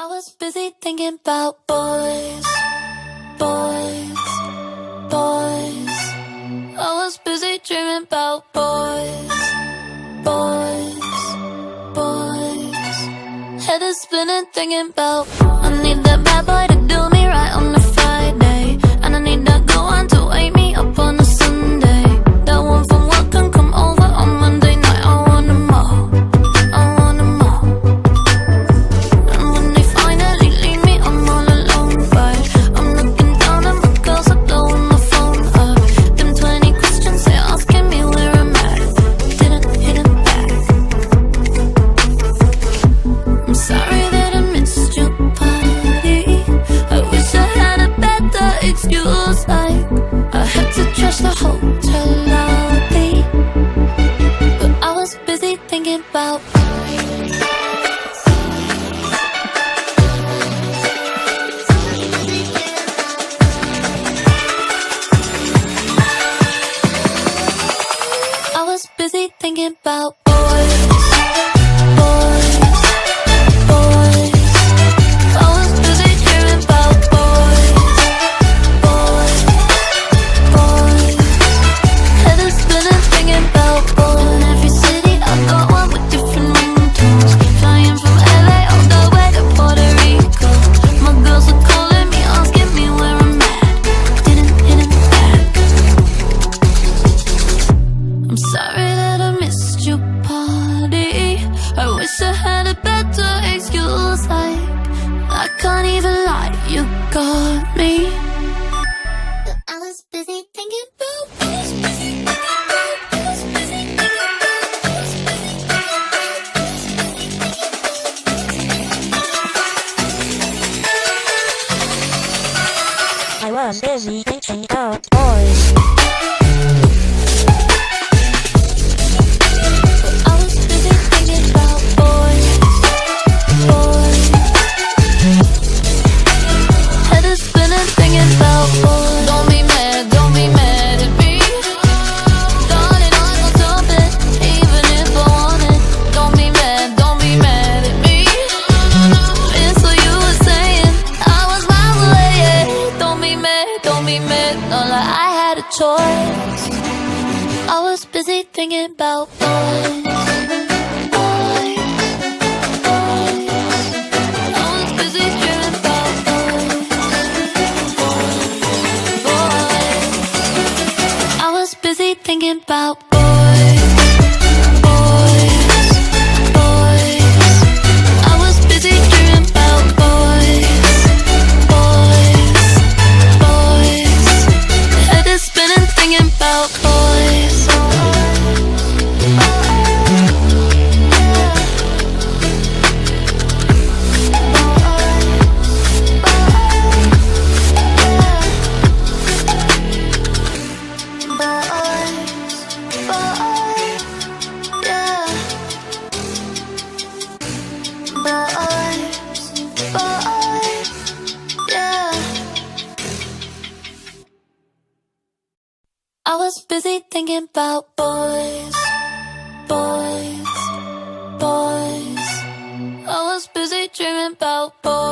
I was busy thinking about boys, boys, boys. I was busy dreaming about boys, boys, boys. Head is spinning thinking about I need that bad boy to do me right on a Friday, and I need that good one to wake me up on a Sunday. That one from work can come over on Monday night. I want them all, I want them all. And when they finally leave me, I'm all alone, but I'm looking down at my girls are blowing my phone up. Them 20 questions they're asking me where I'm at, didn't hit them back. I'm sorry that I missed your party. I wish I had a better excuse, like I had to trash the hotel lobby, but I was busy thinking about I was busy thinking about boys, boys, boys. I was busy dreaming about boys, boys, boys. Head is spinning thinking about boys. In every city I got one with different ringtones. Flying from LA all the way to Puerto Rico. My girls are calling me, asking me where I'm at, didn't hit them back. I'm sorry that I missed your party. I wish I had a better excuse, like I can't even lie, you got me. But I was busy thinking about, I was busy thinking about, I was busy thinking about, I was busy thinking about, I was busy thinking about. I was busy thinking about boys. I was busy thinking about boys, boys. Head is spinning thinking about boys. Don't be mad at me. Darling, I gon' stop it, even if I want it. Don't be mad at me. It's what you were saying, I was miles away, yeah. Don't be mad, not like I had a choice. I was busy thinking about boys, boys, boys. I was busy dreaming about boys, boys, boys. I was busy thinking about boys, boys, boys. I was busy dreaming about boys, boys, boys. Head is spinning thinking about boys. I was busy thinking about boys, boys, boys. I was busy dreaming about boys.